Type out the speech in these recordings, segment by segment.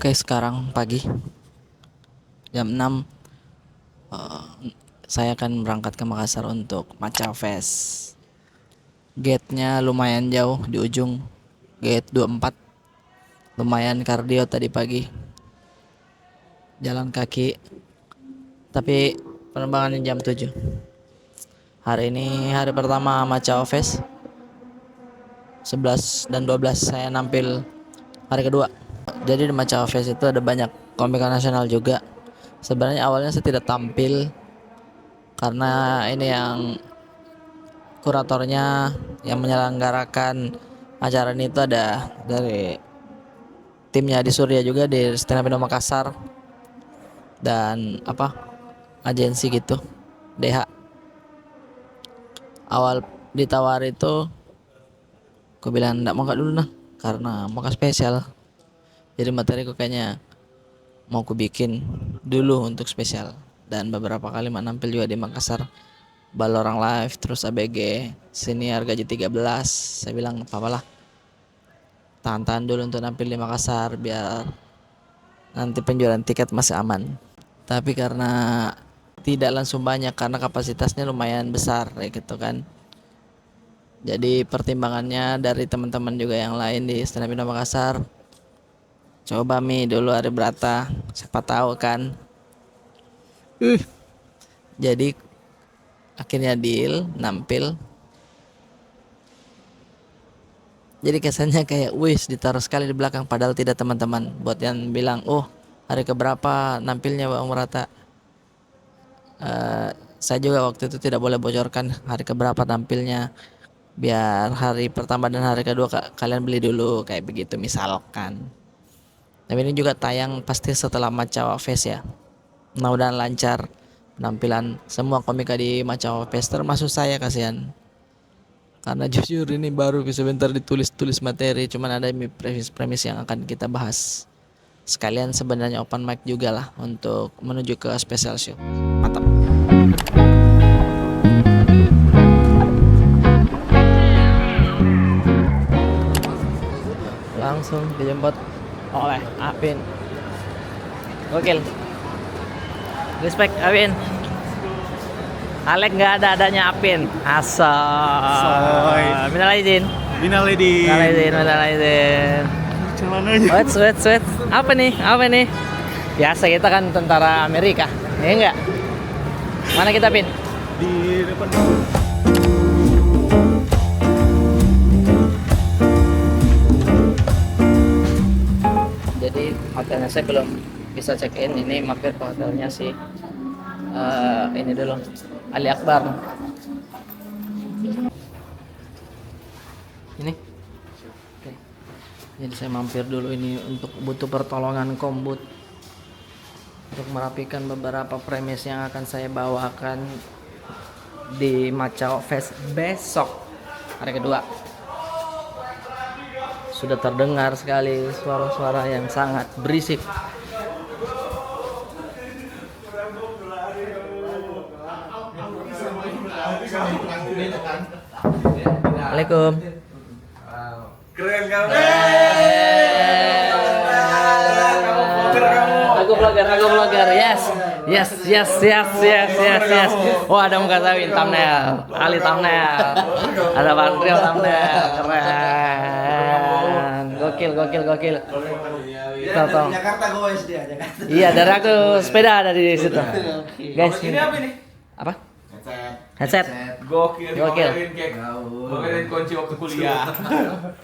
Oke, sekarang pagi jam 6 saya akan berangkat ke Makassar untuk Maca Fest. Gate-nya lumayan jauh di ujung, gate 24. Lumayan kardio tadi pagi. Jalan kaki. Tapi penerbangannya jam 7. Hari ini hari pertama Maca Fest. 11 dan 12 saya nampil hari kedua. Jadi di Maca Fest itu ada banyak komika nasional juga. Sebenarnya awalnya saya tidak tampil karena ini yang kuratornya yang menyelenggarakan acara ini itu ada dari timnya di Surya juga, di Stand Up Indo Makassar dan agensi gitu, DH. Awal ditawar itu aku bilang enggak mau dulu nah, karena mau spesial. Jadi materiku kayaknya mau ku bikin dulu untuk spesial, dan beberapa kali nampil juga di Makassar, Balorang Live, terus ABG Senior Gaji 13. Saya bilang apa-apalah, tahan-tahan dulu untuk nampil di Makassar biar nanti penjualan tiket masih aman. Tapi karena tidak langsung banyak, karena kapasitasnya lumayan besar gitu kan. Jadi pertimbangannya dari teman-teman juga yang lain di Stand Up Indo Makassar, coba dulu hari berata, siapa tahu kan. Jadi akhirnya deal nampil. Jadi kesannya kayak wis ditaruh sekali di belakang, padahal tidak teman-teman. Buat yang bilang hari keberapa nampilnya Bang Merata, saya juga waktu itu tidak boleh bocorkan hari keberapa tampilnya, biar hari pertama dan hari kedua kalian beli dulu, kayak begitu misalkan. Tapi ini juga tayang pasti setelah Maca Fest ya. Mudah-mudahan lancar penampilan semua komika di Maca Fest, termasuk saya, kasihan. Karena jujur ini baru sebentar ditulis materi, cuman ada premis yang akan kita bahas. Sekalian sebenarnya open mic juga lah untuk menuju ke special show. Mantap. Langsung dijemput oleh Apin. Gokil. Respect Apin. Alek nggak ada adanya Apin. Soy. Minal aidin. Minal aidin. Celananya. Wait. Apa nih? Biasa kita kan tentara Amerika. Ya enggak? Mana kita, Pin? Di depan. Jadi hotelnya saya belum bisa check in. Ini mampir ke hotelnya sih. Ini dulu Ali Akbar. Ini. Oke. Jadi saya mampir dulu ini untuk butuh pertolongan kombut untuk merapikan beberapa premis yang akan saya bawakan di Maca Fest besok hari kedua. Sudah terdengar sekali suara-suara yang sangat berisik. Assalamualaikum. Keren kamu. Aku vlogger. Yes. Oh, ada muka Zawin thumbnail, Ali thumbnail, ada Bandril thumbnail. Keren. Gokil. Tahu. Jakarta guys dia, Jakarta. Iya, dari aku sepeda ada di situ. Guys, Ini apa ini? Apa? Headset. Gokil. Gokil. Bawain kunci waktu kuliah.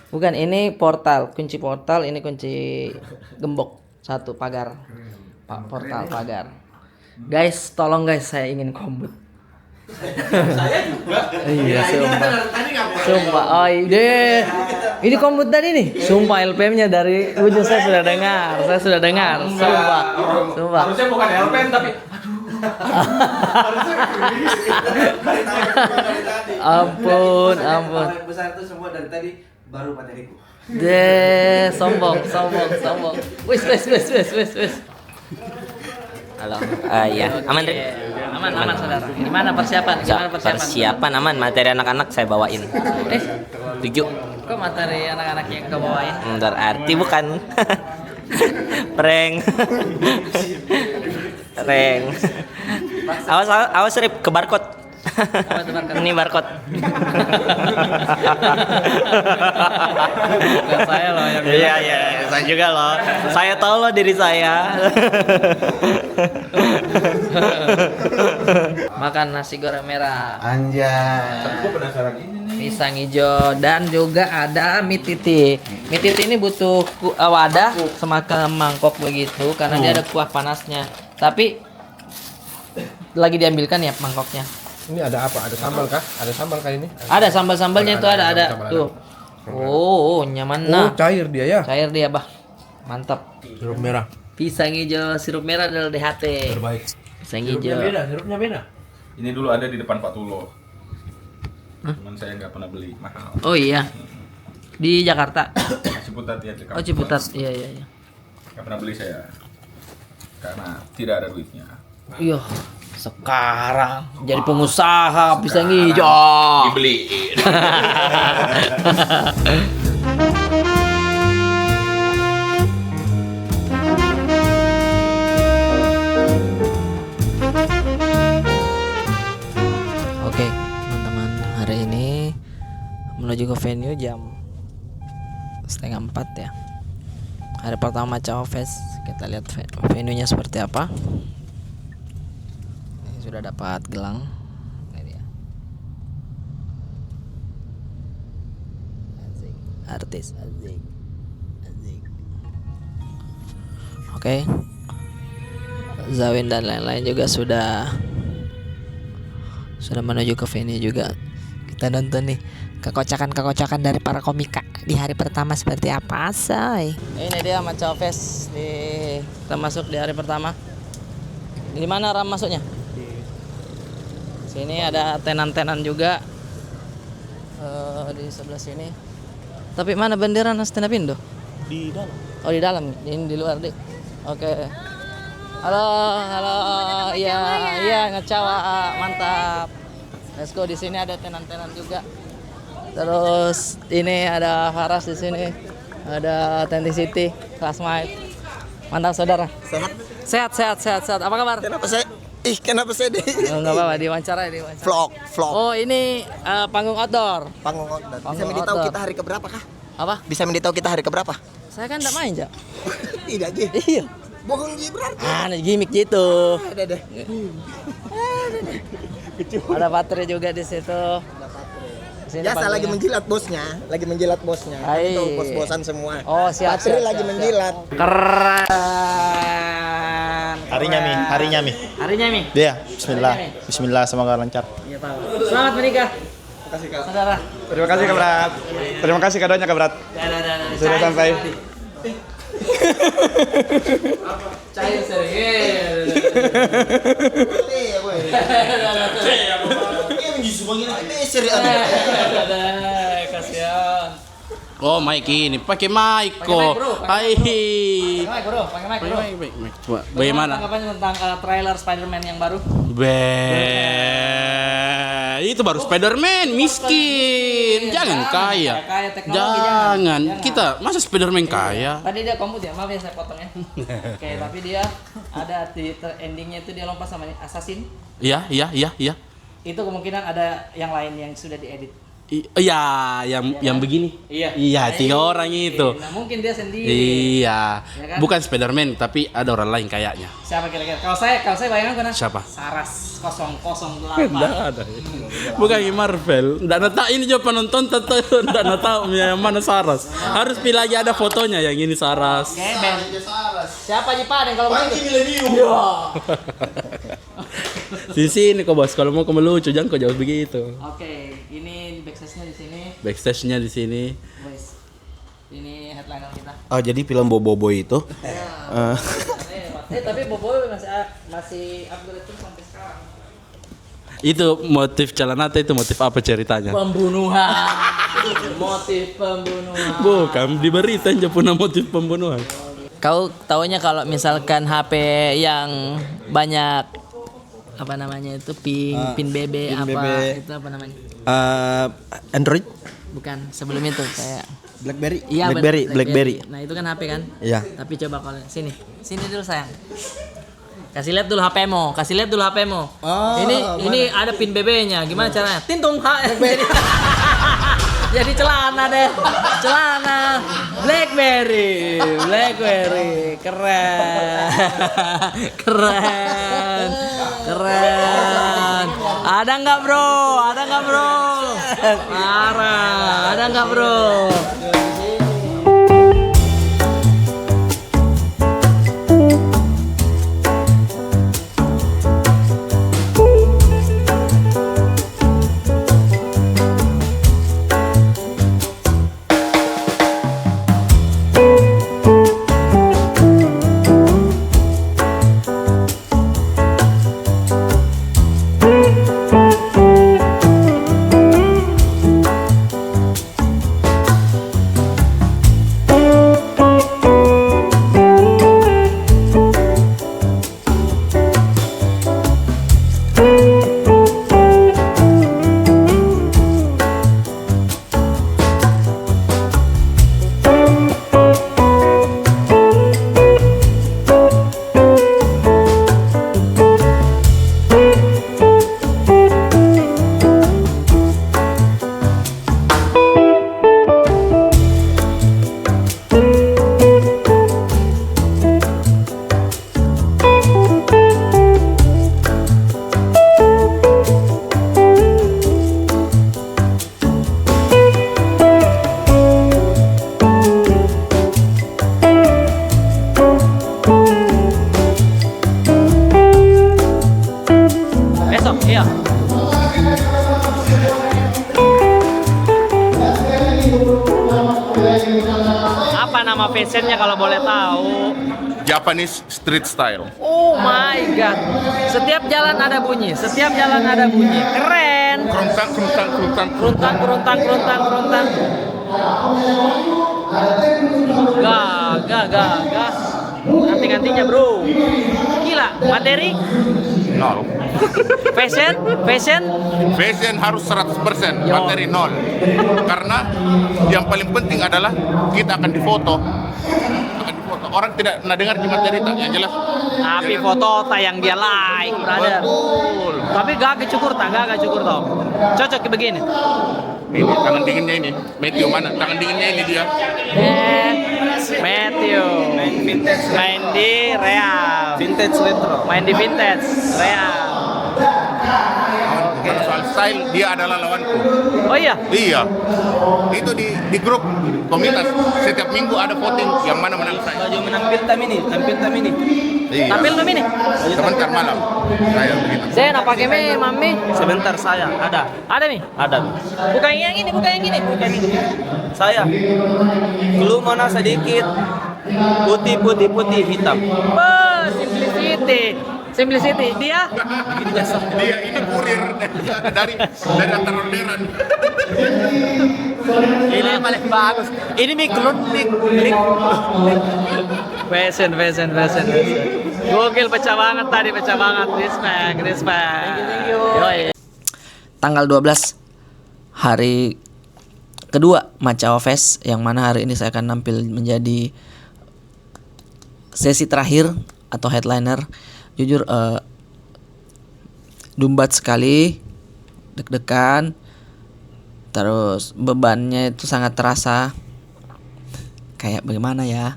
Bukan, ini portal, kunci portal, ini kunci gembok satu pagar. Portal pagar. Guys, tolong guys, saya ingin kombut. Saya juga. Iya, sumpah. Tadi ngapain? Sumpah, deh. Ini kombut tadi nih. Sumpah LPM-nya dari ujung saya sudah dengar. Sumpah. Harusnya bukan LPM tapi Ampun. Paling besar itu semua dari tadi baru materiku. Deh, sombong. Wis. Halo, iya, aman Rin? Aman saudara. Gimana persiapan? Persiapan aman, materi anak-anak saya bawain. 7. Kok materi anak-anak yang kau bawain? Berarti bukan. Prank. Prank. Awas Rip ke barcode. Apa tuh barcode? Ini barcode. Bukan saya loh yang Iya, saya juga loh. Saya tahu loh diri saya. Makan nasi goreng merah, Anjay. Gue penasaran ini nih. pisang hijau, dan juga ada mie titi. Mie titi ini butuh wadah semacam mangkok begitu karena dia ada kuah panasnya. Tapi lagi diambilkan ya mangkoknya. Ini ada apa? Ada sambal kah? Ada sambal kah ini? Ada sambal-sambalnya itu ada. sambal Tuh. Oh, nyaman nah. Cair dia ya. Cair dia, Bah. Mantap. Sirup merah. Pisang hijau, sirup merah adalah DHT. Terbaik. Pisang hijau. Sirupnya beda. Ini dulu ada di depan Pak Tulo. Cuman saya nggak pernah beli, mahal. Oh iya. Di Jakarta. Ciputat ya. Oh, Ciputat. Iya. Nggak pernah beli saya. Karena tidak ada duitnya. Iya. Sekarang jadi pengusaha pisang hijau. Dibeliin. Oke, teman-teman, hari ini menuju ke venue jam 3:30 ya. Hari pertama Cawfest, kita lihat venue-nya seperti apa. Ini sudah dapat gelang. Ini dia. Asik, artis asik. Oke. Zawin dan lain-lain juga sudah menuju ke venue juga. Kita nonton nih kekocakan dari para komika di hari pertama seperti apa, say. Ini dia Maca Fest kita masuk di hari pertama. Di mana Ram masuknya? Sini ada tenan-tenan juga. Di sebelah sini. Tapi mana bendera Stand Up Indo? Di dalam. Oh, di dalam. Ini di luar, Dik. Oke. Halo. Iya, ngecawa, mantap. Let's go. Di sini ada tenan-tenan juga. Terus ini ada Faras di sini. Ada Authenticity, Classmate. Mantap, saudara. Sehat. Apa kabar? Kenapa saya di Oh, enggak apa-apa, diwawancara. vlog? Oh, ini panggung outdoor. Panggung outdoor. Bisa Panggung memberitahu outdoor. kita hari keberapa kah? Apa? Bisa memberitahu kita hari keberapa? Saya kan enggak main, Jak. Tidak, Ji. Iya. Bohong, Ji, berarti. Gimmick gitu. Ada deh. Ada baterai juga di situ. Di sini Biasa lagi panggungnya. menjilat bosnya. Hai. Itu bos-bosan semua. Oh, siap. Patri lagi menjilat. Keren. Harinya Mi. Harinya Mi. Dia, bismillah. Bismillah, semoga lancar. Iya, Pak. Selamat menikah. Terima kasih, Kak. Saudara. Terima kasih Kak Berat. Terima kasih kadonya Kak Berat. Sudah sampai. Cair serius. Kasihan. Oh, mic ini pakai mic kok. Hai. Pakai mic, bro. Mic. Coba bagaimana? Tanggapannya tentang trailer Spider-Man yang baru? Itu baru Spider-Man miskin. Jangan kaya. Kaya teknologi Jangan. Kita masa Spider-Man kaya? Tadi dia komut ya, maaf ya saya potongnya. Oke, tapi dia ada di endingnya itu dia lompat sama assassin. Iya. Itu kemungkinan ada yang lain yang sudah diedit. Iya, yang begini. Iya. Iya, 3 orang itu. Nah, mungkin dia sendiri. Iya. Ya kan? Bukan Spider-Man tapi ada orang lain kayaknya. Siapa kira-kira? Kalau saya bayangkan kan Siapa? Saras 008. Ada. Bukan Marvel. Nggak tahu ini juga penonton tentu nggak tahu yang mana Saras. Harus pilih lagi ada fotonya yang ini Saras. Oke, Ben. Siapa Ji Paden kalau begitu? Di sini kok bos, kalau mau kamu lucu jangan kok jauh begitu. Oke, ini backstage-nya di sini. Backstage-nya di sini. Boys. Ini headliner kita. Oh, jadi film Bobo itu. Tapi Bobo masih upgrade terus sampai sekarang. Itu motif Celanata itu motif apa ceritanya? Pembunuhan. Motif pembunuhan. Bukan di berita aja punya motif pembunuhan. Kau taunya kalau misalkan HP yang banyak apa namanya itu pin BB pin apa BB. itu apa namanya? Android. Bukan, sebelum itu kayak Blackberry. Iya, Blackberry. Nah, itu kan HP kan? Iya. Tapi coba kalau sini dulu sayang. Kasih lihat dulu HP-mu. Oh, ini ada pin BB-nya. Gimana caranya? Tintung Jadi celana deh. Celana BlackBerry. Keren. Ada nggak bro? Marah. Ada nggak bro? Besok, iya. Apa nama fashionnya kalau boleh tahu? Japanese street style. Oh my god. Setiap jalan ada bunyi. Keren. Keruntang. Gak. Ganti-gantinya bro. Gila, materi? Nol. Fashion? Harus 100%, Yo. materi nol. Karena yang paling penting adalah kita akan difoto. Orang tidak pernah dengar di materi tak, yang jelas. Tapi foto tayang dia like, brother. Betul. Tapi gak cukur toh. Cocok kayak begini. Ini tangan dinginnya ini. Matthew mana? Tangan dinginnya ini dia. Matthew. Main di Real. Vintage retro. Main di Vintage Real. Kalau soal style, dia adalah lawanku. Oh iya. Iya. Itu di grup komunitas. Setiap minggu ada voting yang mana menang saya. Baju menampil tam ini. Iya. Tampil belum ini? Sebentar malam. Saya begitu. Saya nak pakai mami. Sebentar saya ada. Ada nih. Ada. Bukan yang ini. Saya. Dulu mana sedikit. Putih hitam. Oh, simplicity. Dia? Dia ini kurir dari antar orderan. Ini yang paling bagus. Ini miklun. Fashion. Gokil, pecah banget. Respect. Thank you. Yoi. Tanggal 12 hari kedua Macawa Fest, yang mana hari ini saya akan nampil menjadi sesi terakhir atau headliner. Jujur dumbat sekali, deg-degan, terus bebannya itu sangat terasa. Kayak bagaimana ya?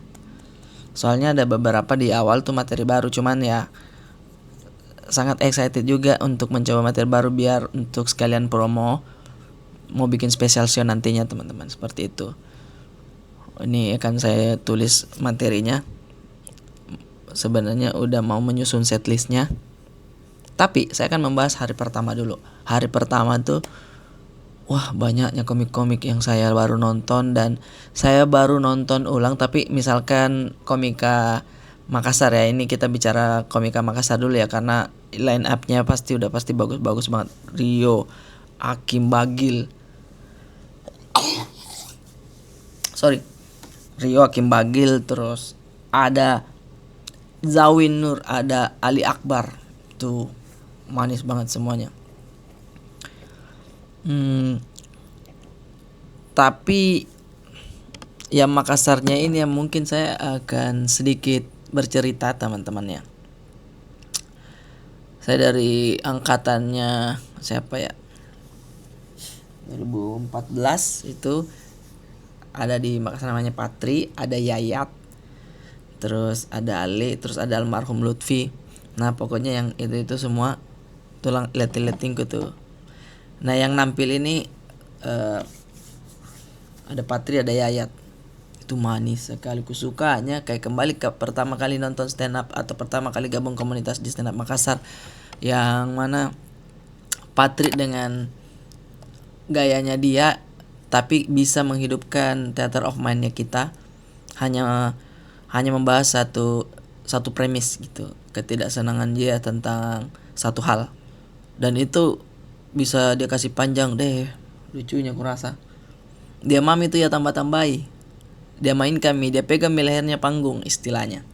Soalnya ada beberapa di awal tuh materi baru, cuman ya sangat excited juga untuk mencoba materi baru biar untuk sekalian promo. Mau bikin special show nantinya teman-teman, seperti itu. Ini akan saya tulis materinya. Sebenarnya udah mau menyusun setlistnya, tapi saya akan membahas hari pertama dulu. Hari pertama tuh wah, banyaknya komik-komik yang saya baru nonton, dan saya baru nonton ulang. Tapi misalkan Komika Makassar ya, ini kita bicara Komika Makassar dulu ya, karena line up-nya pasti bagus-bagus banget. Rio, Hakim Bagil, Rio, Hakim Bagil, terus ada Zawin Nur, ada Ali Akbar. Tuh manis banget semuanya. Tapi yang Makassarnya ini yang mungkin saya akan sedikit bercerita teman-teman ya. Saya dari angkatannya siapa ya? 2014 itu ada di Makassar namanya Patri, ada Yayat, terus ada Ali, terus ada almarhum Lutfi. Nah pokoknya yang itu semua tulang leting-letingku tuh. Nah yang nampil ini ada Patri, ada Yayat. Itu manis sekali, kusukanya kayak kembali ke pertama kali nonton stand up atau pertama kali gabung komunitas di stand up Makassar, yang mana Patri dengan gayanya dia tapi bisa menghidupkan theater of mind-nya kita, hanya membahas satu premis gitu, ketidaksenangan dia tentang satu hal, dan itu bisa dia kasih panjang deh. Lucunya kurasa dia mami itu ya tambah-tambahi, dia main kami, dia pegang di lehernya panggung istilahnya.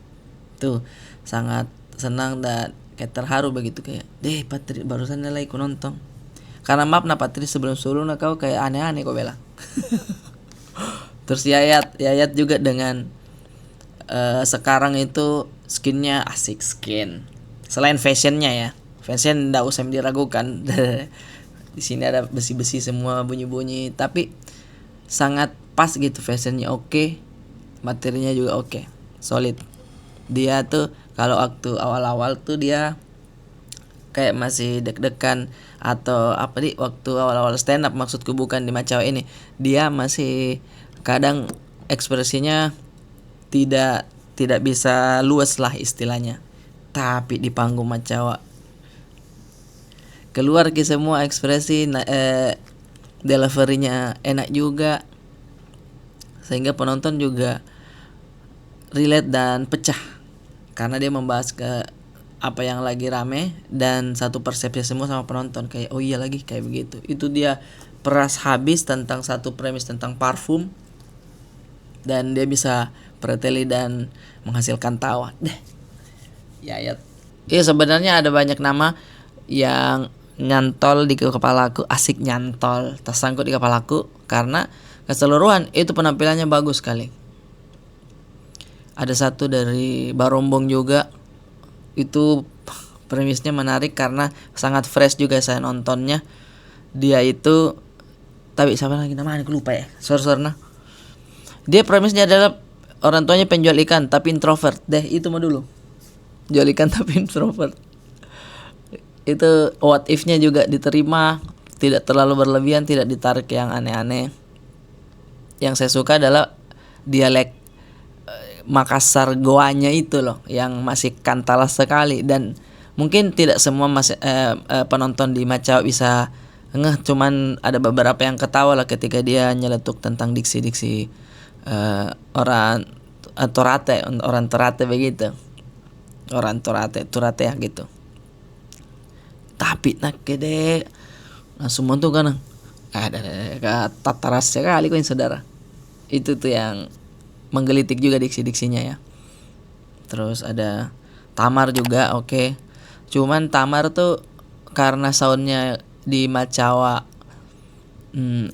Tuh sangat senang dan kayak terharu begitu, kayak deh Patri barusan nilai ku nonton. Karena maaf nah Patri sebelum kau kayak aneh-aneh kau bela. Terus Yayat juga dengan sekarang itu skinnya asik skin. Selain fashionnya ya, fashion ndak usah diragukan. Di sini ada besi-besi semua bunyi-bunyi, tapi sangat pas gitu, fashionnya oke, materinya juga oke, solid. Dia tuh kalau waktu awal-awal tuh dia kayak masih deg-degan atau apa di waktu awal-awal stand up, maksudku bukan di Macawa ini, dia masih kadang ekspresinya tidak bisa luas lah istilahnya. Tapi di panggung Macawa keluar ke semua ekspresi, deliverynya enak juga, sehingga penonton juga relate dan pecah karena dia membahas ke apa yang lagi rame dan satu persepsi semua sama penonton, kayak oh iya lagi kayak begitu. Itu dia peras habis tentang satu premis tentang parfum, dan dia bisa preteli dan menghasilkan tawa deh. Yayat. Iya sebenarnya ada banyak nama yang nyantol di kepalaku, asik nyantol, tersangkut di kepalaku karena keseluruhan itu penampilannya bagus sekali. Ada satu dari Barombong juga, itu premisnya menarik karena sangat fresh juga saya nontonnya. Dia itu tapi siapa lagi namanya aku lupa ya. Sorry nah. Dia premisnya adalah orang tuanya penjual ikan tapi introvert. Deh itu mah dulu. Jual ikan tapi introvert. Itu what if-nya juga diterima, tidak terlalu berlebihan, tidak ditarik yang aneh-aneh. Yang saya suka adalah dialek Makassar Goanya itu loh, yang masih kantalas sekali, dan mungkin tidak semua penonton di Macawa bisa ngeh, cuman ada beberapa yang ketawa lah ketika dia nyeletuk tentang diksi-diksi orang Torate begitu. Orang Torate ya gitu. Tapi nak gede langsung tuh kan ada tataras sekali kau saudara. Itu tuh yang menggelitik juga diksi-diksinya ya. Terus ada Tamar juga oke. Cuman Tamar tuh karena soundnya di Macawa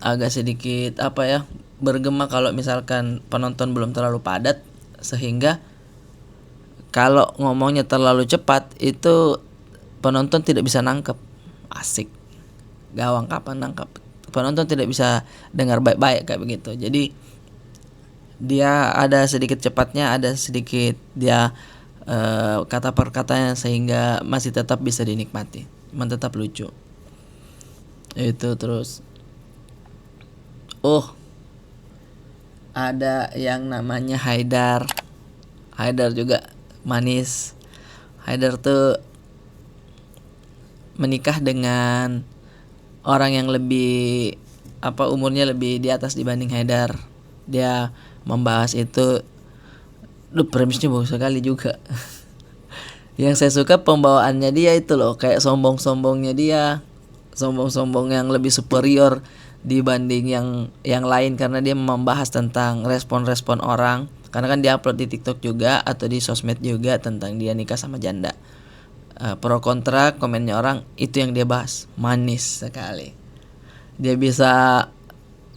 agak sedikit apa ya, bergema kalau misalkan penonton belum terlalu padat, sehingga kalau ngomongnya terlalu cepat itu penonton tidak bisa nangkep. Asik gawang kapan nangkep, penonton tidak bisa dengar baik-baik kayak begitu. Jadi dia ada sedikit cepatnya, ada sedikit dia kata per katanya, sehingga masih tetap bisa dinikmati, tetap lucu. Itu terus ada yang namanya Haidar juga manis. Haidar tuh menikah dengan orang yang lebih umurnya lebih di atas dibanding Haidar. Dia membahas itu, premisnya bagus sekali juga. Yang saya suka pembawaannya dia itu loh, kayak sombong-sombongnya dia, sombong-sombong yang lebih superior dibanding yang lain, karena dia membahas tentang respon-respon orang. Karena kan dia upload di TikTok juga atau di sosmed juga tentang dia nikah sama janda. Pro kontra komennya orang itu yang dia bahas, manis sekali. Dia bisa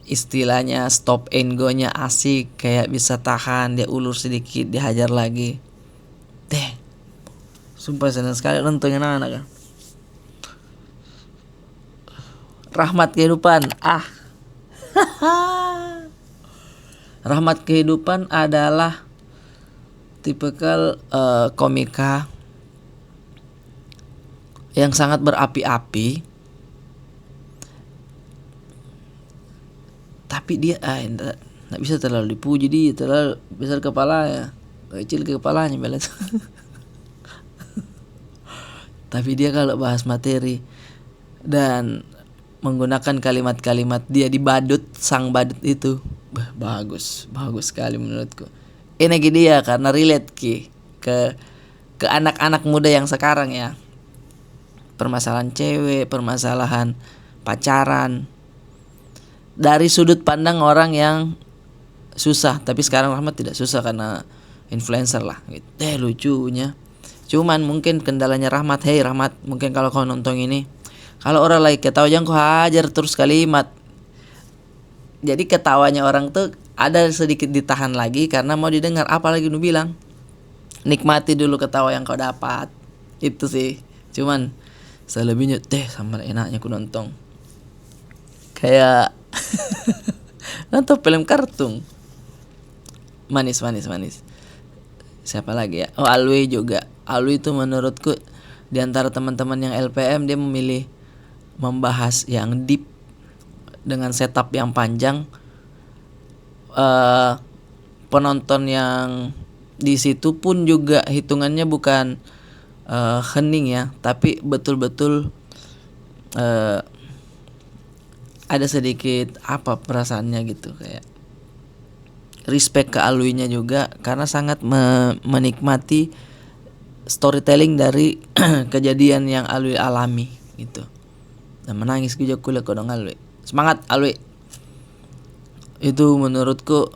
istilahnya stop and go-nya asik, kayak bisa tahan, dia ulur sedikit, dia hajar lagi. Sumpah senang sekali nonton anak-anak kan. Rahmat kehidupan. Rahmat kehidupan adalah tipikal komika yang sangat berapi-api, tapi dia nggak bisa terlalu dipuji, dia terlalu besar kepalanya, kecil kepalanya belet. Tapi dia kalau bahas materi dan menggunakan kalimat-kalimat dia di badut, sang badut itu bagus sekali menurutku. Ini dia karena relate ke anak-anak muda yang sekarang ya. Permasalahan cewek, permasalahan pacaran dari sudut pandang orang yang susah. Tapi sekarang Rahmat tidak susah karena influencer lah gitu. Lucunya. Cuman mungkin kendalanya Rahmat, Rahmat, mungkin kalau kau nonton ini, kalau orang lagi ketawa jangan kau hajar terus kalimat. Jadi ketawanya orang tuh ada sedikit ditahan lagi karena mau didengar, apalagi lu bilang. Nikmati dulu ketawa yang kau dapat. Itu sih. Cuman selebihnya sama enaknya aku nonton. Kayak nonton film kartun. Manis. Siapa lagi ya? Oh, Alwi juga. Alwi itu menurutku di antara teman-teman yang LPM dia memilih membahas yang deep dengan setup yang panjang. Penonton yang di situ pun juga hitungannya bukan hening ya, tapi betul-betul ada sedikit perasaannya gitu, kayak respect ke Alwinya juga karena sangat menikmati storytelling dari kejadian yang Alwi alami gitu. Dan menangis juga kuliah kodong Alwi. Semangat Alwi. Itu menurutku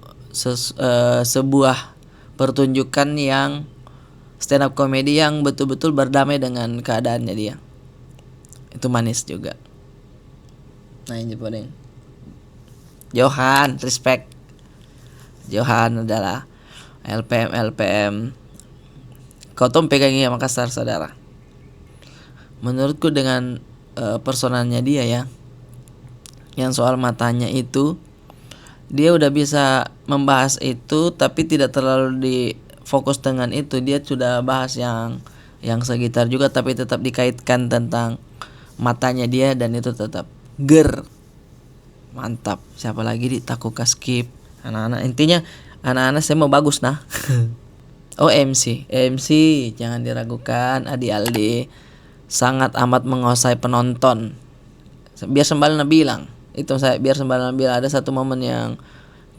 sebuah pertunjukan yang stand up comedy yang betul-betul berdamai dengan keadaannya dia. Itu manis juga. Nah ini paling Johan, respect. Johan adalah LPM. Kau tuh pegangnya Makassar saudara. Menurutku dengan personalnya dia ya, yang soal matanya itu, dia udah bisa membahas itu tapi tidak terlalu difokus dengan itu. Dia sudah bahas yang sekitar juga tapi tetap dikaitkan tentang matanya dia dan itu tetap mantap. Siapa lagi di Takuka Skip, anak-anak, intinya anak-anak semua bagus nah. Oh MC jangan diragukan, Adi Aldi sangat amat menguasai penonton. Biar Sembalna bilang itu, biar Sembalna bilang ada satu momen yang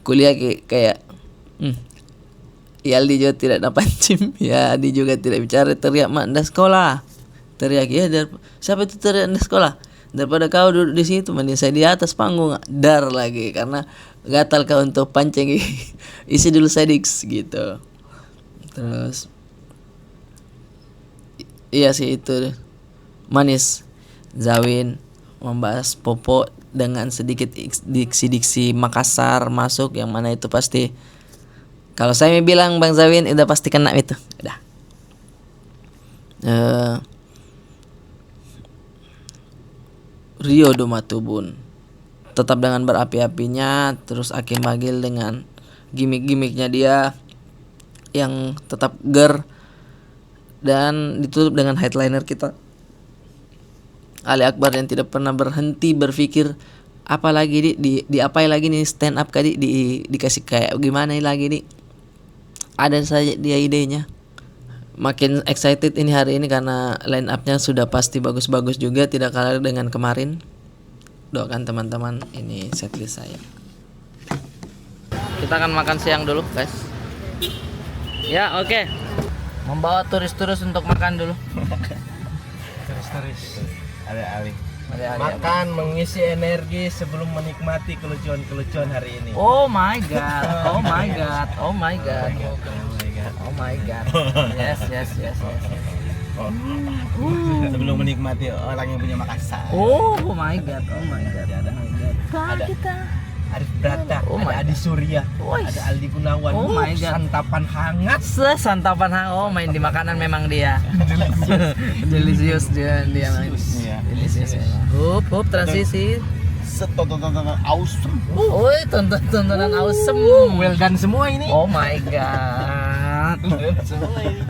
kuliah kayak Aldi juga tidak dapat pancim ya, Adi juga tidak bicara, teriak mak anda sekolah, teriak ya siapa itu teriak anda sekolah, daripada kau duduk di situ mending saya di atas panggung, dar lagi karena gatal kau untuk pancing. Isi dulu sedix gitu. Terus iya sih itu manis. Zawin membahas Popo dengan sedikit diksi-diksi Makassar masuk, yang mana itu pasti kalau saya bilang Bang Zawin udah pasti kena itu. Udah. Rio Domatubun tetap dengan berapi-apinya, terus Aki Magil dengan gimmick-gimmicknya dia yang tetap dan ditutup dengan headliner kita Ali Akbar yang tidak pernah berhenti berpikir apalagi di apa lagi nih stand up kali dikasih kayak gimana lagi nih, ada saja dia idenya. Makin excited ini hari ini karena line up-nya sudah pasti bagus-bagus juga, tidak kalah dengan kemarin. Doakan teman-teman, ini setlist saya. Kita akan makan siang dulu guys. Ya oke. Membawa turis-turis untuk makan dulu. Turis. Alih-alih. Makan mengisi energi sebelum menikmati kelucuan-kelucuan hari ini. Oh my god. Oh my god. Oh my god. Oh my god. Yes. Sebelum menikmati orang yang punya Makassar. Oh my god. Oh my god. Arif Brata, Oh ada my Adi Surya, ada Aldi Gunawan. Oh my God. Santapan hangat. Santapan main di makanan memang dia. Delicious dia main. Iya. Delicious. Hop transisi. Tontonan awesome. Woi, tontonan awesome. Well done semua ini. Oh my god. Semua ini.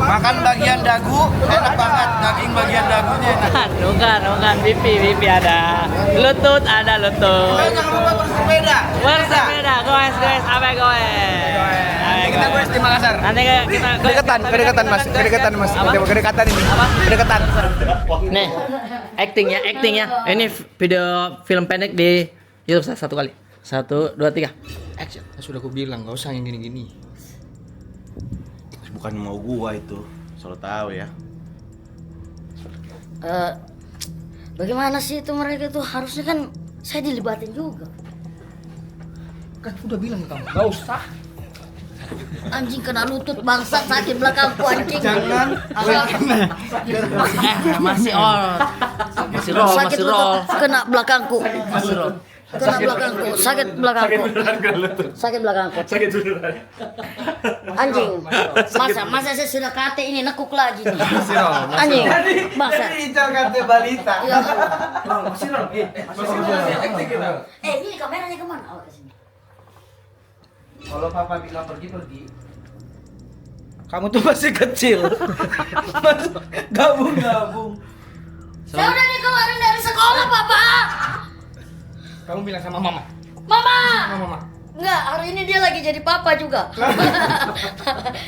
Makan bagian dagu enak banget, daging bagian dagunya enak. Bukan, pipi ada. Lutut ada lutut. Jangan lupa bersepeda. Bersepeda, guys, apa guys? Kita goes di Makassar. Nanti kita Kedekatan mas, kedekatan ini. Kedekatan. Nih, actingnya. Ini video film pendek di YouTube satu kali. 1, 2, 3. Action. Sudah aku bilang gak usah yang gini-gini. Bukan mau gua itu. Selalu tahu ya. Bagaimana sih itu mereka tuh harusnya kan saya dilibatin juga. Kan udah bilang kamu, gak usah. Anjing kena lutut bangsat sakit belakangku anjing. Jangan. Masih roll. Sakit lutut kena belakangku. Kena belakangku, sakit belakangku. Sakit belakangku. Anjing. Masa saya sudah kate ini nekuk lagi nih. Anjing. Masa. Incar kate balita. Ya. Masih roll. Ini kameranya kemana? Oh, kesini. Kalau papa bilang pergi. Kamu tuh masih kecil. Gabung. Saya udah dikeluarin dari sekolah, Papa. Kamu bilang sama mama. Mama. Enggak, hari ini dia lagi jadi papa juga.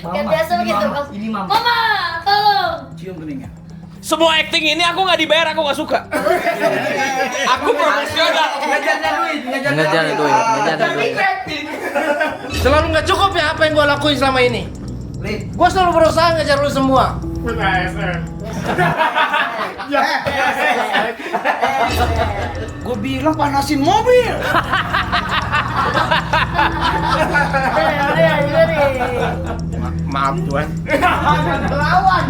Kan biasa begitu. Ini mama. Mama, tolong. Cium keningnya. Semua acting ini aku nggak dibayar, aku nggak suka. Aku profesional. Ngajarnya duit. Ngejar duit. Selalu nggak cukup ya apa yang gua lakuin selama ini. Gua selalu berusaha ngejar lu semua. Gua bilang panasin mobil. Maaf tuan. Lawan.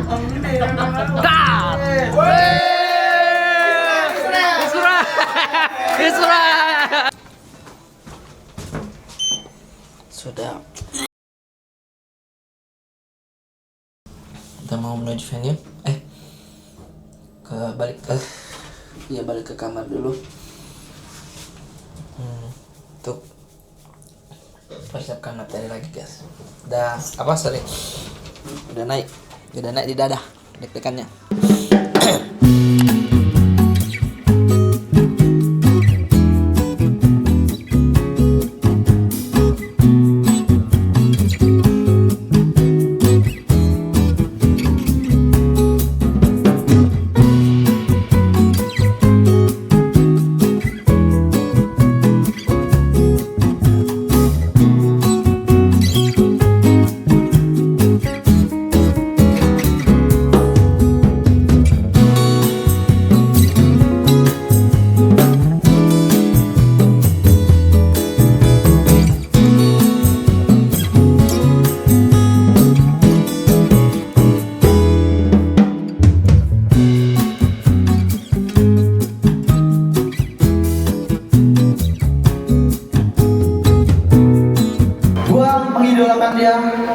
Isra. Sudah. Kita mau menuju venue. Balik ke kamar dulu. Untuk persiapkan materi lagi, guys. Udah naik di dada deg-degannya.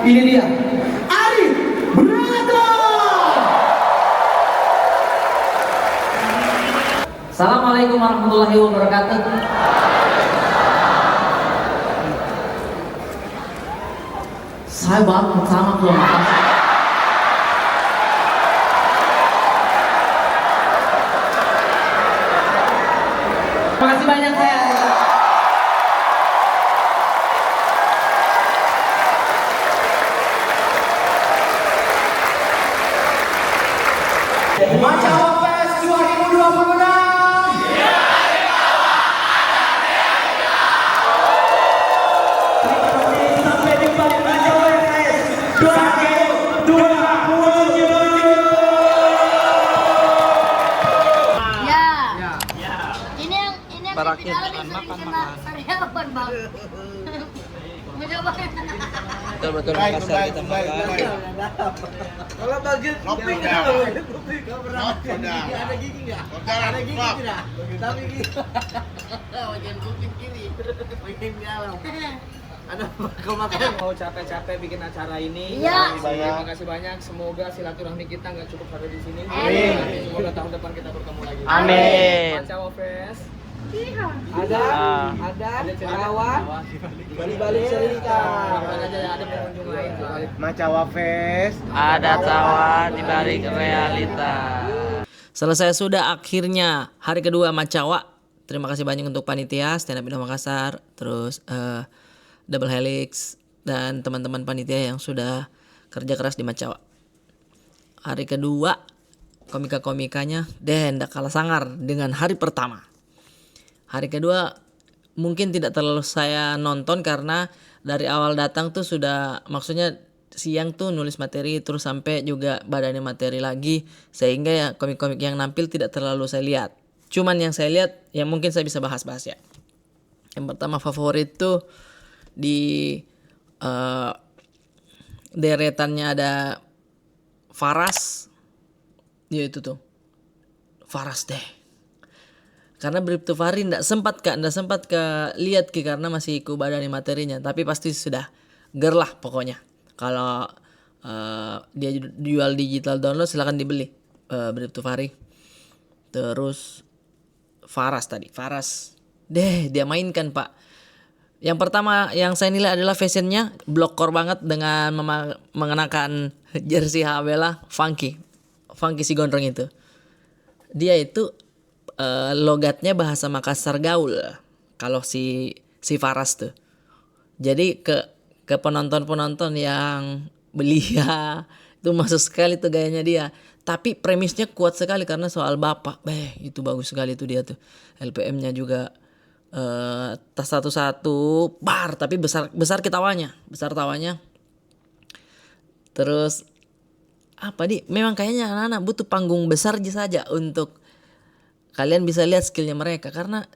Ini dia. Arif Brata. Assalamualaikum warahmatullahi wabarakatuh. Saya baru pertama ke Makassar. Terima kasih banyak saya. Cawapres 2026. kena sariawan bang. Mau coba? Betul-betul Makassar kita makan. Kalau bagus kopi dah. kopi kau pernah ada gigi nggak? Ada gigi tidak? Tapi gigi. Bagian kuping kiri, bagian dalam. Ada kau makan. Mau capek-capek bikin acara ini. Iya. Terima kasih banyak. Semoga silaturahmi kita nggak cukup sampai di sini. Amin. Semoga tahun depan kita bertemu lagi. Amin. Macawa Fest. Ah. Ada Cendrawat. Balik cerita. Kapan aja ada pengunjung lain. Macawa Fest. Ada tawa di balik realita. Selesai sudah akhirnya hari kedua Macawa. Terima kasih banyak untuk panitia Stand Up Indo Makassar, terus Double Helix dan teman-teman panitia yang sudah kerja keras di Macawa. Hari kedua komika-komikanya ndak kalah sangar dengan hari pertama. Hari kedua mungkin tidak terlalu saya nonton karena dari awal datang tuh sudah, maksudnya siang tuh nulis materi terus sampai juga badannya materi lagi, sehingga ya komik-komik yang nampil tidak terlalu saya lihat. Cuman yang saya lihat yang mungkin saya bisa bahas-bahas ya. Yang pertama favorit tuh di deretannya ada Faras. Ya itu tuh Faras deh. Karena Bribtu Fahri ndak sempat ke lihat ki karena masih ku badani materinya, tapi pasti sudah gerlah pokoknya. Kalau dia jual digital download silakan dibeli Bribtu Fahri. Terus Faras deh dia mainkan Pak. Yang pertama yang saya nilai adalah fashionnya blokor banget dengan mengenakan jersey Habela funky si gondrong itu. Dia itu logatnya bahasa Makassar gaul kalau si Faras tuh. Jadi ke penonton yang belia itu masuk sekali tuh gayanya dia. Tapi premisnya kuat sekali karena soal bapak. Itu bagus sekali tuh dia tuh. LPM-nya juga tas satu-satu bar tapi besar ketawanya, besar tawanya. Terus apa memang kayaknya anak-anak butuh panggung besar saja untuk kalian bisa lihat skillnya mereka, karena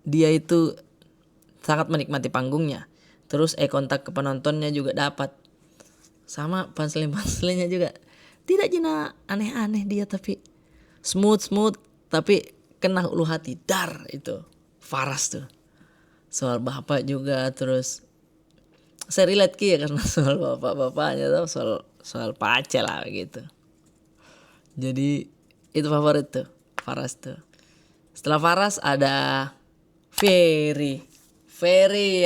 dia itu sangat menikmati panggungnya. Terus kontak ke penontonnya juga dapat. Sama punchline-punchline-nya juga tidak jina aneh-aneh dia, tapi smooth tapi kena ulu hati. Dar itu Faras tuh. Soal bapak juga, terus saya relate ki ya karena soal bapak-bapaknya tuh, soal pace lah gitu. Jadi itu favorit tuh Faras tuh. Setelah Faras ada Ferry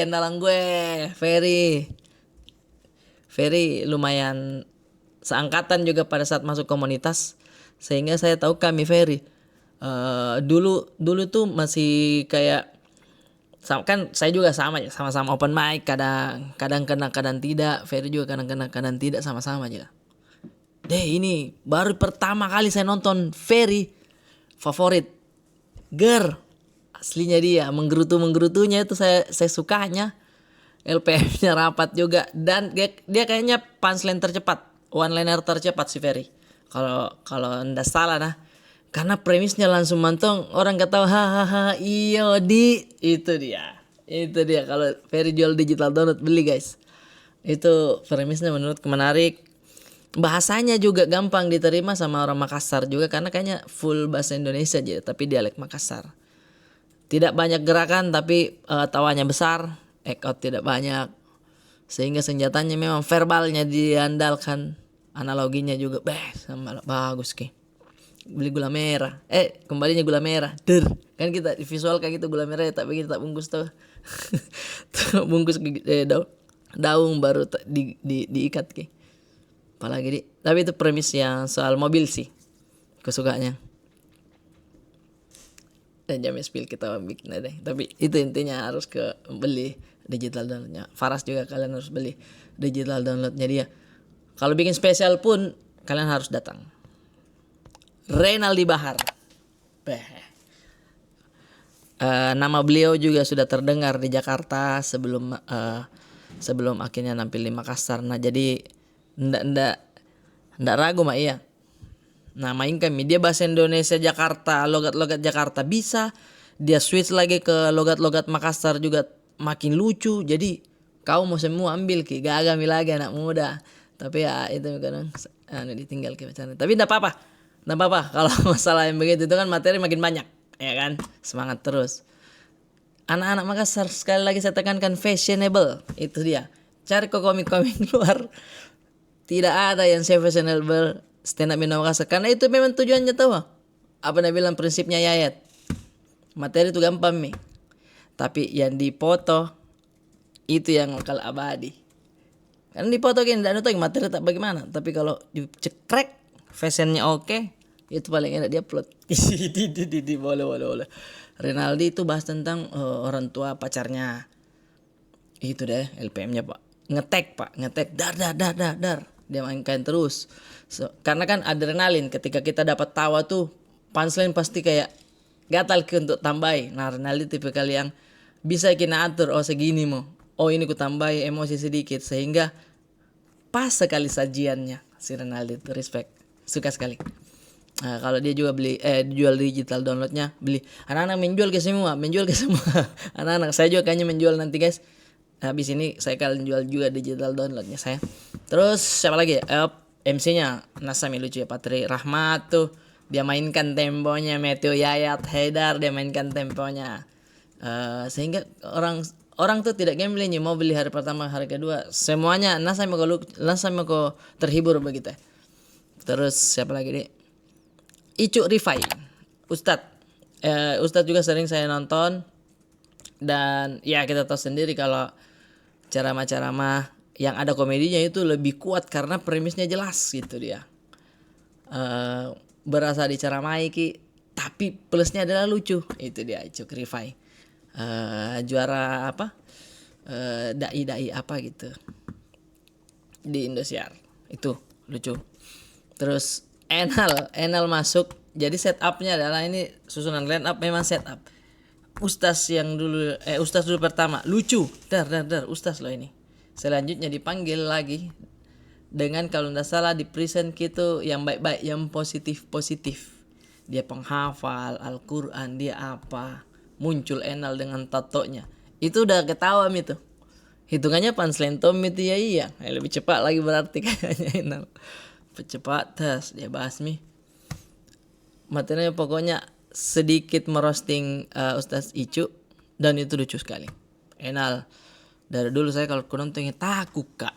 andalan gue. Ferry lumayan seangkatan juga pada saat masuk komunitas, sehingga saya tahu kami Ferry dulu tuh masih kayak kan saya juga sama-sama open mic, kadang kena kadang tidak. Ferry juga kadang kena kadang tidak, sama-sama aja. Ini baru pertama kali saya nonton Ferry, favorit aslinya dia menggerutunya itu saya sukanya. LPM-nya rapat juga dan dia kayaknya punchline tercepat, one liner tercepat si Ferry. Kalau ndak salah nah. Karena premisnya langsung mantong, orang kata hahaha iyo itu dia. Kalau Ferry jual digital download beli guys. Itu premisnya menurutku menarik. Bahasanya juga gampang diterima sama orang Makassar juga karena kayaknya full bahasa Indonesia aja tapi dialek Makassar. Tidak banyak gerakan tapi tawanya besar, out tidak banyak. Sehingga senjatanya memang verbalnya diandalkan, analoginya juga sama bagus ki. Beli gula merah. Kembalinya gula merah. Kan kita visual kayak gitu gula merah tapi kita bungkus tuh. Bungkus daun baru diikat ki. Apalagi tapi itu premis yang soal mobil sih kesukanya. Dan jam spill kita bikin deh. Tapi itu intinya harus ke beli digital downloadnya. Faras juga kalian harus beli digital downloadnya dia. Kalau bikin spesial pun kalian harus datang. Reynaldi Bahar. Nama beliau juga sudah terdengar di Jakarta sebelum akhirnya nampil di Makassar. Nah jadi ndak ragu mak iya. Nah mainkan dia bahasa Indonesia Jakarta, logat-logat Jakarta bisa, dia switch lagi ke logat-logat Makassar juga makin lucu. Jadi kau mau semua ambil ki, gagami lagi anak muda. Tapi ya itu kadang ditinggal ke pacarnya. Tapi enggak apa-apa. Enggak apa-apa kalau masalah yang begitu itu kan materi makin banyak, ya kan? Semangat terus. Anak-anak Makassar sekali lagi saya tekankan fashionable, itu dia. Cari ke komik-komik luar. Tidak ada yang fashionable stand up Indo Makassar karena itu memang tujuannya tahu. Apa nak bilang prinsipnya Yayat. Materi itu gampang mi. Tapi yang dipoto itu yang bakal abadi. Karena dipoto kan tidak tahu materi tak bagaimana. Tapi kalau dicekrek fashionnya oke, itu paling enak dia upload. Boleh. Renaldi itu bahas tentang orang tua pacarnya. Itu deh LPM-nya Pak. Ngetek dar. Dia mainkan terus. Karena kan adrenalin ketika kita dapat tawa tuh punchline pasti kayak gatal untuk tambahin. Nah Renaldi tipikal yang bisa kita atur, oh segini mau. Oh ini ku tambahin emosi sedikit sehingga pas sekali sajiannya. Si Renaldi itu respect. Suka sekali. Nah, kalau dia juga jual digital downloadnya, beli. Anak-anak menjual ke semua. Anak-anak saya juga kayaknya menjual nanti guys. Habis ini saya kalian jual juga digital downloadnya saya. Terus siapa lagi? MC-nya Nasami lucu ya, Patri Rahmat tuh. Dia mainkan temponya, Meteo Yayat Haidar dia mainkan temponya. Sehingga orang tuh tidak gambling mau beli hari pertama, hari kedua. Semuanya Nasami kok terhibur begitu. Terus siapa lagi nih? Icuk Rifai, Ustadz juga sering saya nonton. Dan ya kita tahu sendiri kalau ceramah-ceramah yang ada komedinya itu lebih kuat karena premisnya jelas gitu dia. Berasa diceramai ki, tapi plusnya adalah lucu. Itu dia Icuk Rifai. Juara apa? Dai apa gitu di Indosiar. Itu lucu. Terus Enal masuk. Jadi setupnya adalah ini susunan line up memang setup. Ustaz dulu pertama lucu. Dar Ustaz loh ini. Selanjutnya dipanggil lagi dengan kalau tidak salah di present gitu yang baik-baik, yang positif. Dia penghafal Al-Qur'an, dia apa? Muncul Enal dengan tatonya. Itu udah ketawa itu. Hitungannya punchline Tom itu ya iya. Lebih cepat lagi berarti kayaknya Enal. Cepat tes dia bahas materinya pokoknya sedikit merosting Ustaz Icu dan itu lucu sekali. Enal dari dulu saya kalau nontonnya takut kak,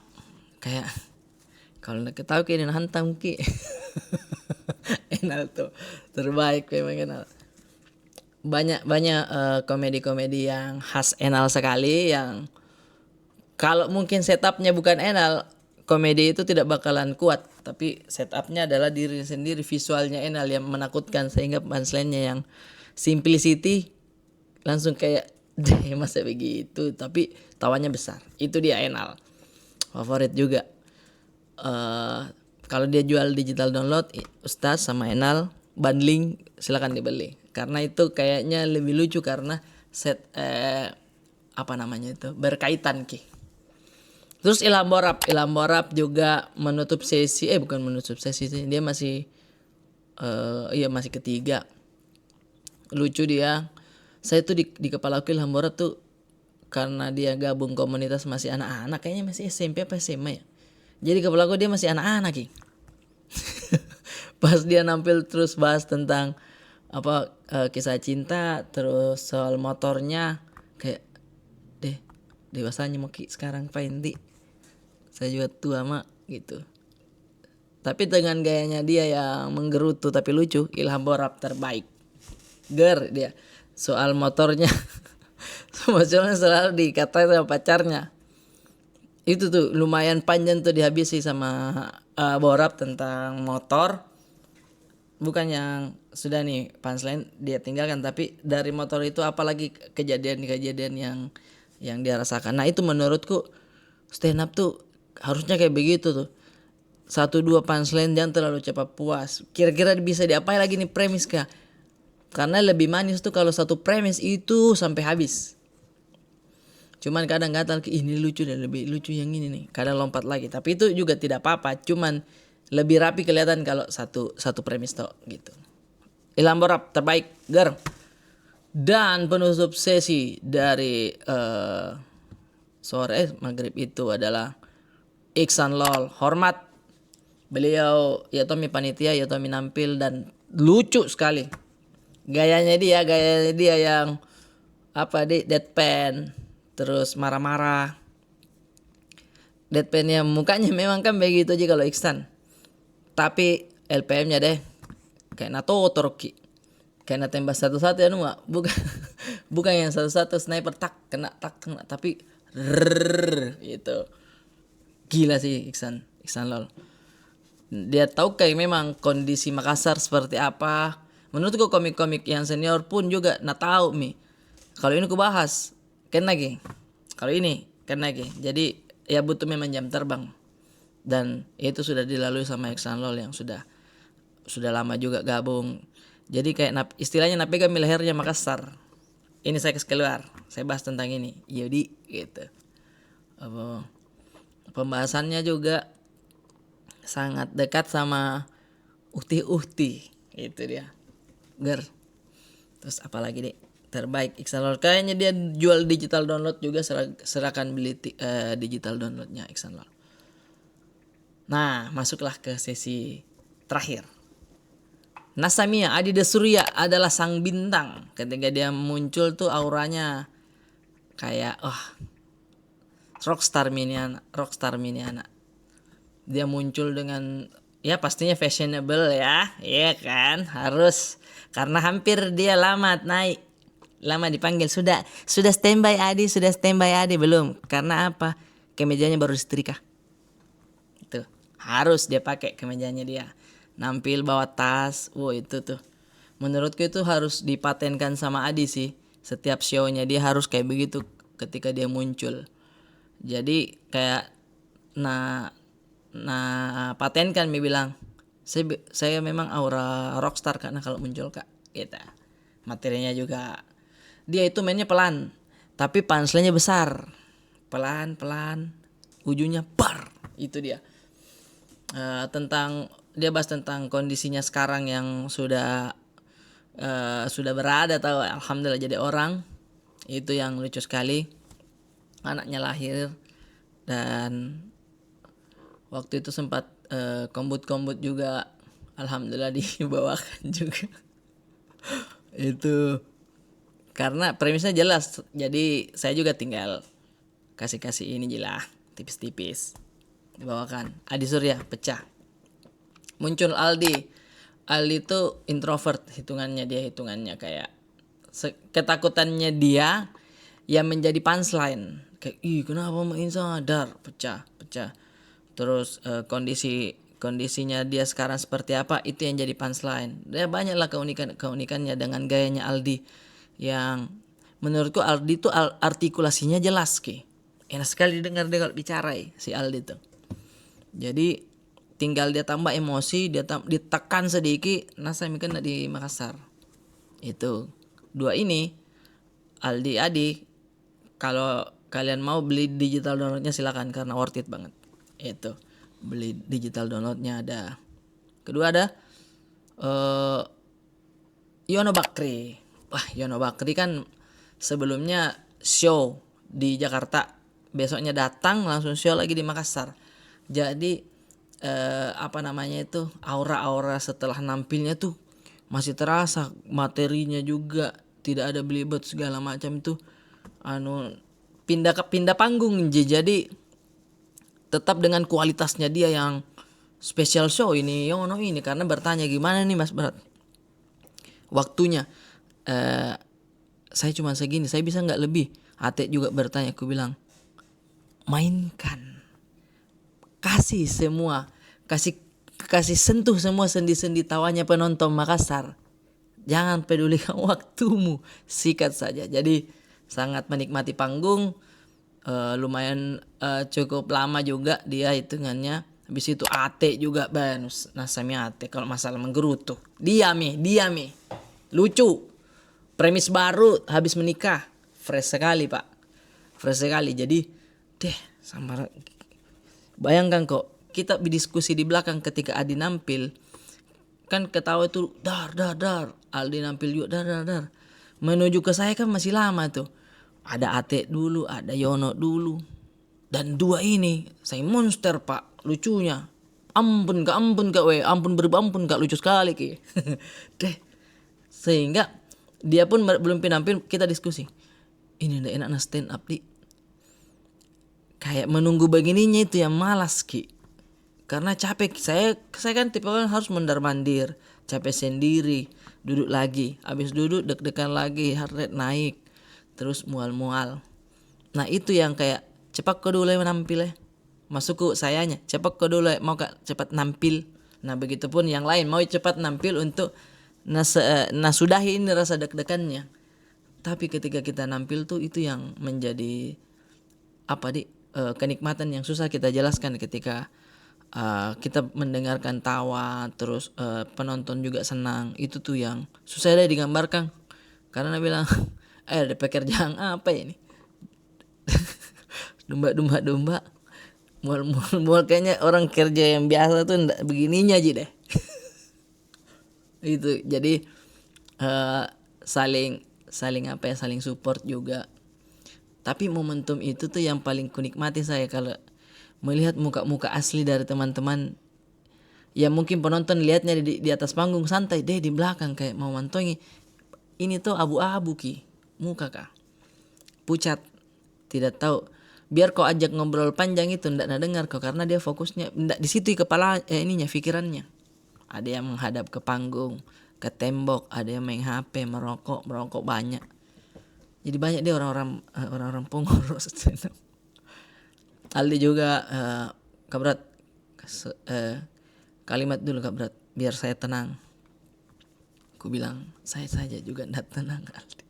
kayak kalau nak ketahui ini hantam ki. Enal tuh terbaik memang Enal. Banyak komedi-komedi yang khas Enal sekali yang kalau mungkin setupnya bukan Enal, komedi itu tidak bakalan kuat, tapi setupnya adalah diri sendiri, visualnya Enal yang menakutkan sehingga punchline-nya yang simplicity langsung kayak deh masa begitu, tapi tawanya besar. Itu dia Enal. Favorit juga. Kalau dia jual digital download, Ustaz sama Enal bundling silakan dibeli. Karena itu kayaknya lebih lucu karena berkaitan ki. Terus Ilham Borap juga menutup sesi, bukan menutup sesi sih, dia masih masih ketiga. Lucu dia. Saya tuh di kepala aku Ilham Borap tuh karena dia gabung komunitas masih anak-anak, kayaknya masih SMP apa SMA ya. Jadi kepala aku dia masih anak-anak ki. Pas dia nampil terus bahas tentang kisah cinta, terus soal motornya, kayak dewasanya mau ki sekarang Painti. Saya juga tua mak gitu. Tapi dengan gayanya dia yang menggerutu tapi lucu, Ilham Borap terbaik. Dia soal motornya. Soalnya selalu dikatain sama pacarnya. Itu tuh lumayan panjang tuh dihabisi sama Borap tentang motor. Bukan yang sudah nih punchline dia tinggalkan, tapi dari motor itu apalagi kejadian-kejadian yang dia rasakan. Nah itu menurutku stand up tuh harusnya kayak begitu tuh. 1-2 punchline jangan terlalu cepat puas. Kira-kira bisa diapain lagi nih premis kah? Karena lebih manis tuh kalau satu premis itu sampai habis. Cuman kadang gatal ini lucu dan lebih lucu yang ini nih. Kadang lompat lagi. Tapi itu juga tidak apa-apa. Cuman lebih rapi kelihatan kalau satu premis toh gitu. Ilham Borap terbaik. Dan penutup sesi dari sore maghrib itu adalah Iksan Lol. Hormat beliau ya Tommy panitia, ya Tommy nampil dan lucu sekali. Gayanya dia yang deadpan, terus marah-marah. Deadpan-nya mukanya memang kan begitu aja kalau Iksan. Tapi LPM-nya deh kayak Nato Ki. Kayak tembak satu-satu ya Numa. Bukan yang satu-satu sniper kena tapi gitu. Gila sih Iksan Lol. Dia tahu kayak memang kondisi Makassar seperti apa. Menurutku komik-komik yang senior pun juga tahu mi. Kalau ini ku bahas kan lagi. Kalau ini kan lagi. Jadi ya butuh memang jam terbang. Dan itu sudah dilalui sama Iksan Lol yang sudah lama juga gabung. Jadi kayak istilahnya napegang lehernya Makassar. Ini saya keluar. Saya bahas tentang ini. Yudi gitu. Pembahasannya juga sangat dekat sama Uhti. Itu dia. Terus apalagi deh? Terbaik Iksan Lol. Kayaknya dia jual digital download juga, silakan beli digital downloadnya Iksan Lol. Nah, masuklah ke sesi terakhir. Nasamiya Adida Surya adalah sang bintang. Ketika dia muncul tuh auranya kayak rockstar mini anak. Dia muncul dengan ya pastinya fashionable ya. Iya kan? Harus karena hampir dia lama dipanggil. Sudah standby Adi belum? Karena apa? Kemejanya baru disetrika. Itu harus dia pakai kemejanya dia. Nampil bawa tas, itu tuh. Menurutku itu harus dipatenkan sama Adi sih. Setiap show-nya dia harus kayak begitu ketika dia muncul. Jadi kayak patenkan mi bilang, saya memang aura rockstar karena kalau muncul Kak, gitu. Materinya juga dia itu mainnya pelan, tapi punchline-nya besar. Pelan, ujungnya bar. Itu dia. Dia bahas tentang kondisinya sekarang yang sudah berada tahu alhamdulillah jadi orang. Itu yang lucu sekali. Anaknya lahir dan waktu itu sempat kombut juga alhamdulillah dibawakan juga. Itu karena premisnya jelas. Jadi saya juga tinggal kasih ini jelas tipis-tipis. Dibawakan Adi Surya pecah. Muncul Aldi itu introvert hitungannya kayak ketakutannya dia yang menjadi punchline kayak kenapa main sadar pecah. Terus kondisinya dia sekarang seperti apa itu yang jadi punchline. Dia banyaklah keunikannya dengan gayanya Aldi yang menurutku Aldi itu artikulasinya jelas enak sekali dengar dia kalau bicara si Aldi itu. Jadi tinggal dia tambah emosi, dia ditekan sedikit, saya mikir di Makassar. Itu dua ini Aldi Adi. Kalau kalian mau beli digital downloadnya silakan karena worth it banget. Itu beli digital downloadnya ada. Kedua ada Yono Bakri. Yono Bakri kan sebelumnya show di Jakarta, besoknya datang langsung show lagi di Makassar. Jadi aura setelah nampilnya tuh masih terasa, materinya juga tidak ada belibet segala macam tuh pindah panggung jadi tetap dengan kualitasnya dia yang special show ini Yono ini karena bertanya gimana nih Mas Berat waktunya saya cuma segini, saya bisa nggak lebih. Ate juga bertanya, aku bilang mainkan, kasih sentuh semua sendi-sendi tawanya penonton Makassar. Jangan pedulikan waktumu, sikat saja. Jadi sangat menikmati panggung. Lumayan cukup lama juga dia hitungannya. Habis itu Ate juga nasami Ate kalau masalah menggerutu. Dia mi lucu. Premis baru habis menikah. Fresh sekali Pak. Jadi sama bayangkan kok kita berdiskusi di belakang ketika Adi nampil kan ketawa itu dar Aldi nampil juga dar menuju ke saya kan masih lama tuh. Ada Ate dulu, ada Yono dulu, dan dua ini saya monster pak, lucunya. Ampun kak, weh, ampun berampun kak, lucu sekali ki. Deh, sehingga dia pun belum penampil, kita diskusi. Ini ndak enak stand up di. Kayak menunggu begininya itu yang malas ki. Karena capek, saya kan tipe orang harus mondar mandir, capek sendiri, duduk lagi, habis duduk deg-degan lagi, heart rate naik, terus mual-mual. Nah itu yang kayak cepat kau dulu menampil masukku sayanya cepat kau dulu mau kak cepat nampil. Nah begitupun yang lain mau cepat nampil untuk sudahi ini rasa deg-degannya. Tapi ketika kita nampil tuh itu yang menjadi kenikmatan yang susah kita jelaskan ketika kita mendengarkan tawa terus penonton juga senang. Itu tuh yang susah deh digambarkan. Karena dia bilang ada pekerjaan apa ini? Domba mual kayaknya orang kerja yang biasa tuh ndak begininya aja deh. Itu jadi saling support juga. Tapi momentum itu tuh yang paling kunikmati saya kalau melihat muka-muka asli dari teman-teman. Ya mungkin penonton lihatnya di atas panggung santai deh, di belakang kayak mau mantongi. Ini tuh abu-abu ki muka kah, pucat, tidak tahu. Biar kau ajak ngobrol panjang itu ndak dengar kau, karena dia fokusnya ndak di situ kepala pikirannya. Ada yang menghadap ke panggung, ke tembok, ada yang main HP, merokok banyak. Jadi banyak dia orang pengurus. Aldi juga Kak Brat, kalimat dulu Kak Brat biar saya tenang. Ku bilang saya saja juga ndak tenang Aldi.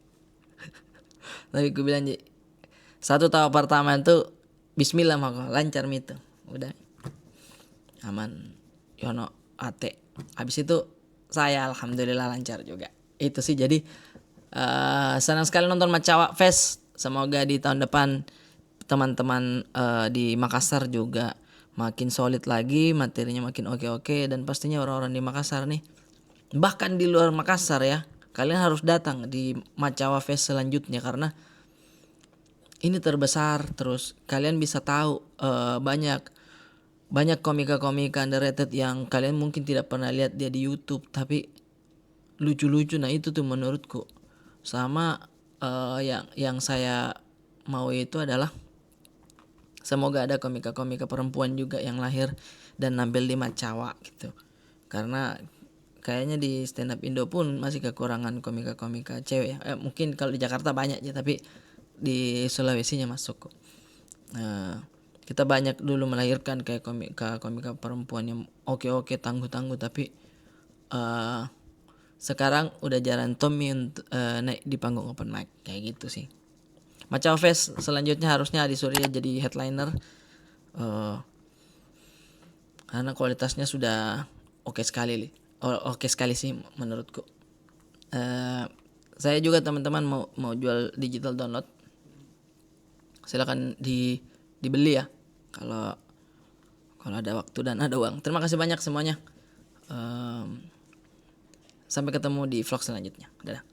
Tapi ku bilang satu tahap pertama itu bismillah maka lancar itu udah aman. Yono Ate habis itu saya alhamdulillah lancar juga itu sih. Jadi senang sekali nonton Macawa Fest. Semoga di tahun depan teman-teman di Makassar juga makin solid lagi, materinya makin oke, dan pastinya orang-orang di Makassar nih, bahkan di luar Makassar ya, kalian harus datang di Macawa Fest selanjutnya karena ini terbesar. Terus kalian bisa tahu banyak komika-komika underrated yang kalian mungkin tidak pernah lihat dia di YouTube tapi lucu-lucu. Nah itu tuh menurutku sama yang saya mau itu adalah semoga ada komika-komika perempuan juga yang lahir dan nampil di Macawa gitu. Karena kayaknya di stand up Indo pun masih kekurangan komika-komika cewek ya. Mungkin kalau di Jakarta banyak ya, tapi di Sulawesinya masuk kok. Kita banyak dulu melahirkan kayak komika perempuan yang oke tangguh, tapi sekarang udah jarang Tommy naik di panggung open mic kayak gitu sih. Macawa Fest selanjutnya harusnya Adi Surya jadi headliner karena kualitasnya sudah oke sekali sih menurutku. Saya juga teman-teman mau jual digital download, silakan dibeli ya kalau ada waktu dan ada uang. Terima kasih banyak semuanya. Sampai ketemu di vlog selanjutnya. Dadah.